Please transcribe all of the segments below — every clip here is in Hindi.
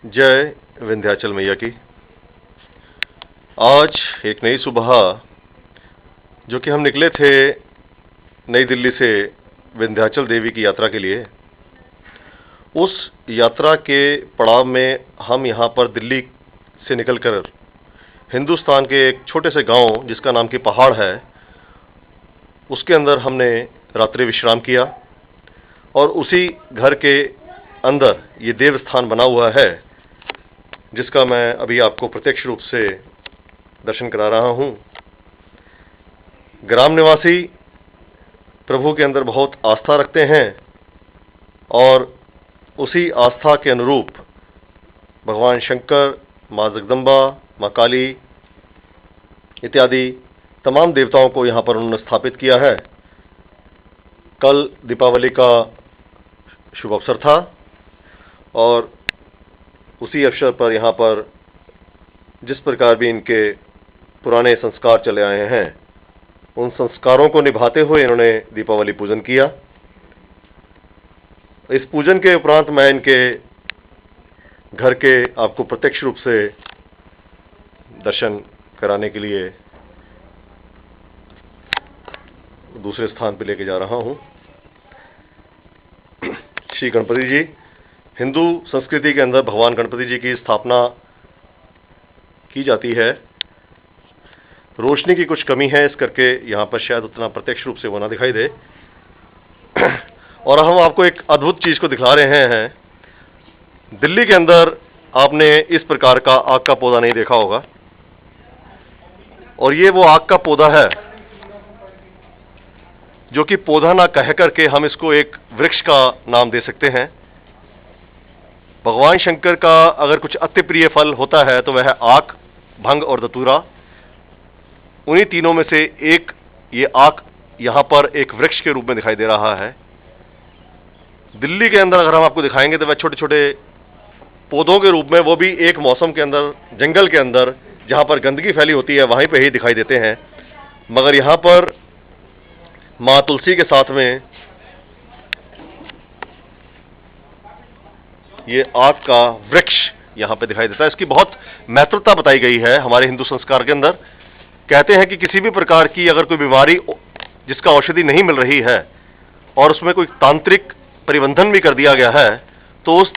जय विंध्याचल मैया की। आज एक नई सुबह जो कि हम निकले थे नई दिल्ली से विंध्याचल देवी की यात्रा के लिए, उस यात्रा के पड़ाव में हम यहाँ पर दिल्ली से निकलकर हिंदुस्तान के एक छोटे से गांव जिसका नाम की पहाड़ है, उसके अंदर हमने रात्रि विश्राम किया और उसी घर के अंदर ये देव स्थान बना हुआ है जिसका मैं अभी आपको प्रत्यक्ष रूप से दर्शन करा रहा हूं। ग्राम निवासी प्रभु के अंदर बहुत आस्था रखते हैं और उसी आस्था के अनुरूप भगवान शंकर, माँ जगदम्बा, माँ काली इत्यादि तमाम देवताओं को यहाँ पर उन्होंने स्थापित किया है। कल दीपावली का शुभ अवसर था और उसी अवसर पर यहाँ पर जिस प्रकार भी इनके पुराने संस्कार चले आए हैं, उन संस्कारों को निभाते हुए इन्होंने दीपावली पूजन किया। इस पूजन के उपरांत मैं इनके घर के आपको प्रत्यक्ष रूप से दर्शन कराने के लिए दूसरे स्थान पर लेके जा रहा हूं। श्री गणपति जी, हिंदू संस्कृति के अंदर भगवान गणपति जी की स्थापना की जाती है। रोशनी की कुछ कमी है, इस करके यहाँ पर शायद उतना प्रत्यक्ष रूप से वो ना दिखाई दे। और हम आपको एक अद्भुत चीज को दिखा रहे हैं। दिल्ली के अंदर आपने इस प्रकार का आग का पौधा नहीं देखा होगा, और ये वो आग का पौधा है जो कि पौधा ना कह करके हम इसको एक वृक्ष का नाम दे सकते हैं। भगवान शंकर का अगर कुछ अति प्रिय फल होता है तो वह आक, भंग और धतूरा। उन्हीं तीनों में से एक ये आक यहां पर एक वृक्ष के रूप में दिखाई दे रहा है। दिल्ली के अंदर अगर हम आपको दिखाएंगे तो वह छोटे छोटे पौधों के रूप में, वो भी एक मौसम के अंदर जंगल के अंदर जहां पर गंदगी फैली होती है वहीं पे ही दिखाई देते हैं। मगर यहां पर मां तुलसी के साथ में ये आग का वृक्ष यहां पे दिखाई देता है। इसकी बहुत महत्वता बताई गई है हमारे हिंदू संस्कार के अंदर। कहते हैं कि किसी भी प्रकार की अगर कोई बीमारी जिसका औषधि नहीं मिल रही है और उसमें कोई तांत्रिक परिबंधन भी कर दिया गया है, तो उस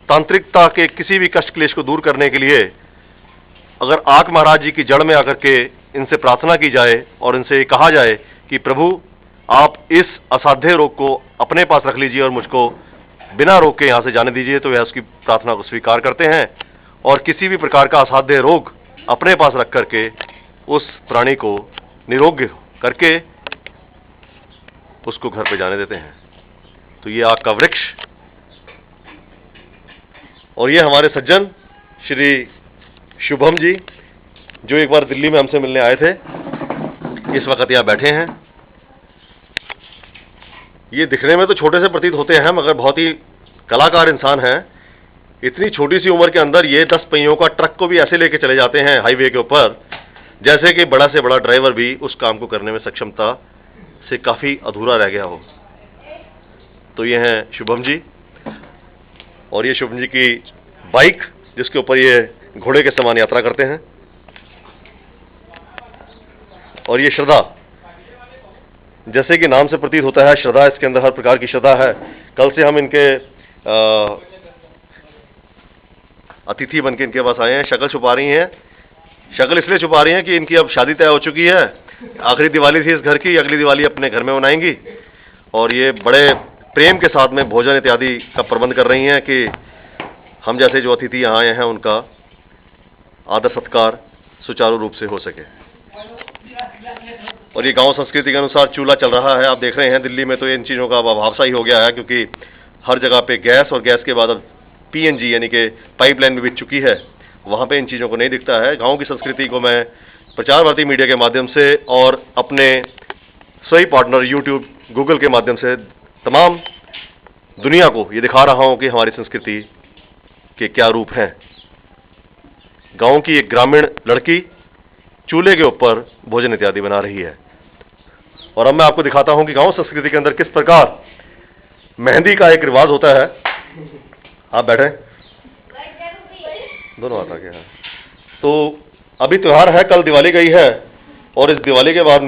तांत्रिकता के किसी भी कष्ट क्लेश को दूर करने के लिए अगर आक महाराज जी की जड़ में आकर के इनसे प्रार्थना की जाए और इनसे कहा जाए कि प्रभु आप इस असाध्य रोग को अपने पास रख लीजिए और मुझको बिना रोग के यहां से जाने दीजिए, तो वह उसकी प्रार्थना को स्वीकार करते हैं और किसी भी प्रकार का असाध्य रोग अपने पास रख करके उस प्राणी को निरोग्य करके उसको घर पे जाने देते हैं। तो ये आग का वृक्ष, और ये हमारे सज्जन श्री शुभम जी जो एक बार दिल्ली में हमसे मिलने आए थे, इस वक्त यहाँ बैठे हैं। ये दिखने में तो छोटे से प्रतीत होते हैं मगर बहुत ही कलाकार इंसान हैं। इतनी छोटी सी उम्र के अंदर ये 10 पहियों का ट्रक को भी ऐसे लेके चले जाते हैं हाईवे के ऊपर, जैसे कि बड़ा से बड़ा ड्राइवर भी उस काम को करने में सक्षमता से काफी अधूरा रह गया हो। तो ये हैं शुभम जी, और ये शुभम जी की बाइक जिसके ऊपर ये घोड़े के समान यात्रा करते हैं। और ये श्रद्धा, जैसे कि नाम से प्रतीत होता है श्रद्धा, इसके अंदर हर प्रकार की श्रद्धा है। कल से हम इनके अतिथि बनके इनके पास आए हैं। शक्ल छुपा रही हैं, शक्ल इसलिए छुपा रही हैं कि इनकी अब शादी तय हो चुकी है। आखिरी दिवाली थी इस घर की, अगली दिवाली अपने घर में मनाएंगी और ये बड़े प्रेम के साथ में भोजन इत्यादि का प्रबंध कर रही हैं कि हम जैसे जो अतिथि यहाँ आए हैं उनका आदर सत्कार सुचारू रूप से हो सके। और ये गांव संस्कृति के अनुसार चूल्हा चल रहा है। आप देख रहे हैं दिल्ली में तो इन चीज़ों का अभाव सा ही हो गया है, क्योंकि हर जगह पे गैस, और गैस के बाद अब पीएनजी यानी कि पाइपलाइन भी बिछ चुकी है, वहाँ पे इन चीज़ों को नहीं दिखता है। गांव की संस्कृति को मैं प्रचार भारती मीडिया के माध्यम से और अपने सही पार्टनर यूट्यूब, गूगल के माध्यम से तमाम दुनिया को ये दिखा रहा हूँ कि हमारी संस्कृति के क्या रूप हैं। गाँव की एक ग्रामीण लड़की चूल्हे के ऊपर भोजन इत्यादि बना रही है। और अब मैं आपको दिखाता हूं कि गांव संस्कृति के अंदर किस प्रकार मेहंदी का एक रिवाज होता है। आप बैठे। दोनों हाथ आगे हैं। तो अभी त्योहार है, कल दिवाली गई है, और इस दिवाली के बाद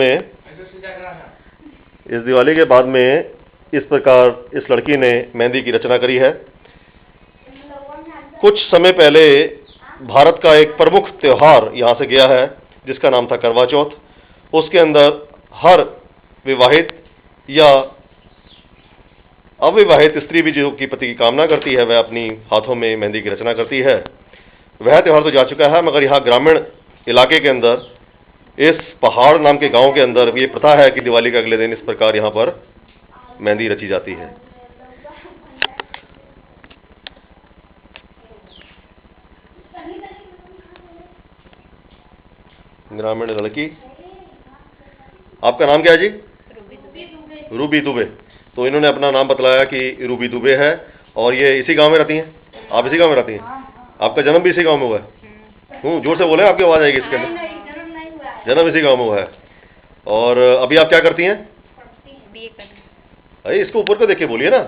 में इस प्रकार इस लड़की ने मेहंदी की रचना करी है। कुछ समय पहले भारत का एक प्रमुख त्योहार यहां से गया है जिसका नाम था करवा चौथ। उसके अंदर हर विवाहित या अविवाहित स्त्री भी जो कि पति की कामना करती है वह अपनी हाथों में मेहंदी की रचना करती है। वह त्योहार तो जा चुका है, मगर यहाँ ग्रामीण इलाके के अंदर इस पहाड़ नाम के गांव के अंदर ये प्रथा है कि दिवाली के अगले दिन इस प्रकार यहाँ पर मेहंदी रची जाती है। ग्रामीण लड़की, आपका नाम क्या है जी? रूबी दुबे। तो इन्होंने अपना नाम बतलाया कि रूबी दुबे है, और ये इसी गांव में रहती हैं? आप इसी गांव में रहती हैं? आपका जन्म भी इसी गांव में हुआ है? जोर से बोले, आपकी आवाज आएगी इसके अंदर। जन्म इसी गांव में हुआ है। और अभी आप क्या करती हैं? अरे इसको ऊपर को देख के बोलिए ना,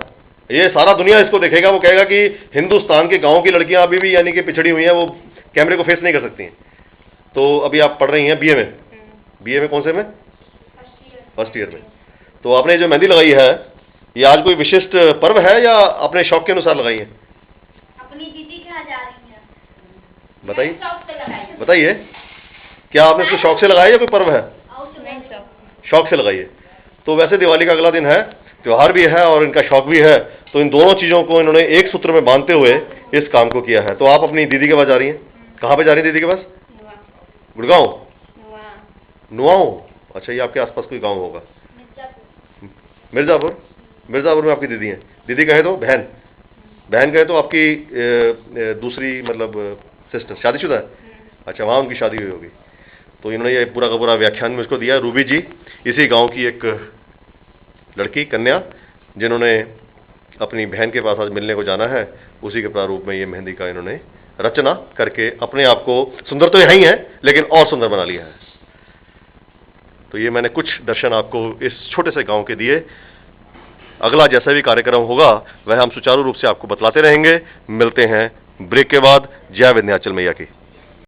ये सारा दुनिया इसको देखेगा, वो कहेगा कि हिंदुस्तान के गांव की लड़कियां अभी भी यानी कि पिछड़ी हुई हैं, वो कैमरे को फेस नहीं कर सकती हैं। तो अभी आप पढ़ रही हैं बीए में? बीए में कौन से में? फर्स्ट ईयर में। तो आपने जो मेहंदी लगाई है ये आज कोई विशिष्ट पर्व है या अपने शौक के अनुसार लगाई है? अपनी दीदी के यहाँ जा रही है। बताइए बताइए, क्या आपने इसको शौक से लगाई या कोई पर्व है? शौक से लगाई है। तो वैसे दिवाली का अगला दिन है, त्योहार भी है और इनका शौक भी है, तो इन दोनों चीजों को इन्होंने एक सूत्र में बांधते हुए इस काम को किया है। तो आप अपनी दीदी के पास जा रही हैं? कहाँ पे जा रही है दीदी के पास? गुड़गांव, नुआओ। अच्छा, ये आपके आसपास कोई गांव होगा? मिर्जापुर। मिर्जापुर में आपकी दीदी है। दीदी कहे तो बहन, बहन कहे तो आपकी दूसरी मतलब सिस्टर, शादीशुदा है? अच्छा, वहाँ उनकी शादी हुई होगी। तो इन्होंने ये पूरा का पूरा व्याख्यान में इसको दिया। रूबी जी इसी गांव की एक लड़की, कन्या, जिन्होंने अपनी बहन के पास आज मिलने को जाना है, उसी के प्रारूप में ये मेहंदी का इन्होंने रचना करके अपने आप को, सुंदर तो यही है लेकिन और सुंदर बना लिया है। तो ये मैंने कुछ दर्शन आपको इस छोटे से गांव के दिए। अगला जैसा भी कार्यक्रम होगा वह हम सुचारू रूप से आपको बतलाते रहेंगे। मिलते हैं ब्रेक के बाद। जय विंध्याचल मैया की।